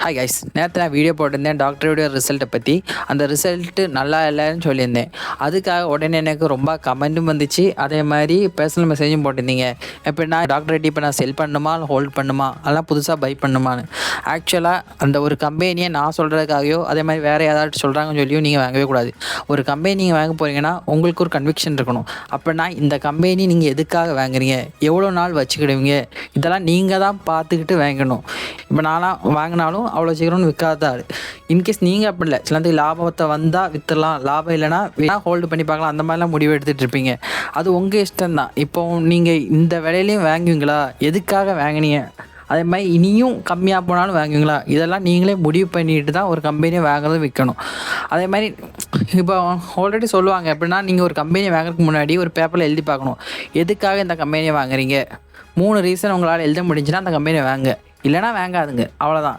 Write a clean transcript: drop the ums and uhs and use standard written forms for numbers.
Hi guys, நேற்று நான் video போட்டிருந்தேன் டாக்டருடைய ரிசல்ட்டை பற்றி. அந்த ரிசல்ட்டு நல்லா இல்லைன்னு சொல்லியிருந்தேன். அதுக்காக உடனே எனக்கு ரொம்ப கமெண்ட்டும் வந்துச்சு, அதே மாதிரி பர்சனல் மெசேஜும் போட்டிருந்தீங்க. எப்படின்னா டாக்டர்கிட்ட இப்போ நான் செல் பண்ணுமா இல்லை ஹோல்ட் பண்ணுமா, அதெல்லாம் புதுசாக பை பண்ணுமான்னு. ஆக்சுவலாக அந்த ஒரு கம்பெனியை நான் சொல்கிறதுக்காகவோ அதே மாதிரி வேறு ஏதாச்சும் சொல்கிறாங்கன்னு சொல்லியும் நீங்கள் வாங்கவே கூடாது. ஒரு கம்பெனி நீங்கள் வாங்க போகிறீங்கன்னா உங்களுக்கு ஒரு கன்விக்ஷன் இருக்கணும். அப்படின்னா இந்த கம்பெனி நீங்கள் எதுக்காக வாங்குறீங்க, எவ்வளோ நாள் வச்சுக்கிடுவீங்க, இதெல்லாம் நீங்கள் தான் பார்த்துக்கிட்டு வாங்கணும். இப்போ நான்லாம் வாங்கினாலும் அவ்வளோ சீக்கிரம் விற்காதாரு. இன்கேஸ் நீங்கள் அப்படி இல்லை, சிலத்துக்கு லாபத்தை வந்தால் விற்றுலாம், லாபம் இல்லைனா வேணால் ஹோல்டு பண்ணி பார்க்கலாம், அந்த மாதிரிலாம் முடிவு எடுத்துகிட்டு இருப்பீங்க. அது உங்கள் இஷ்டம்தான். இப்போ நீங்கள் இந்த விலையிலையும் வாங்குவீங்களா, எதுக்காக வாங்கினீங்க, அதே மாதிரி இனியும் கம்மியாக போனாலும் வாங்குவீங்களா, இதெல்லாம் நீங்களே முடிவு பண்ணிட்டு தான் ஒரு கம்பெனியை வாங்குறது விற்கணும். அதே மாதிரி இப்போ ஆல்ரெடி சொல்லுவாங்க, எப்படின்னா நீங்கள் ஒரு கம்பெனியை வாங்குறதுக்கு முன்னாடி ஒரு பேப்பரில் எழுதி பார்க்கணும், எதுக்காக இந்த கம்பெனியை வாங்குறீங்க. 3 ரீசன் உங்களால் எழுத முடிஞ்சுன்னா அந்த கம்பெனியை வாங்க, இல்லைனா வாங்காதுங்க, அவ்வளோதான்.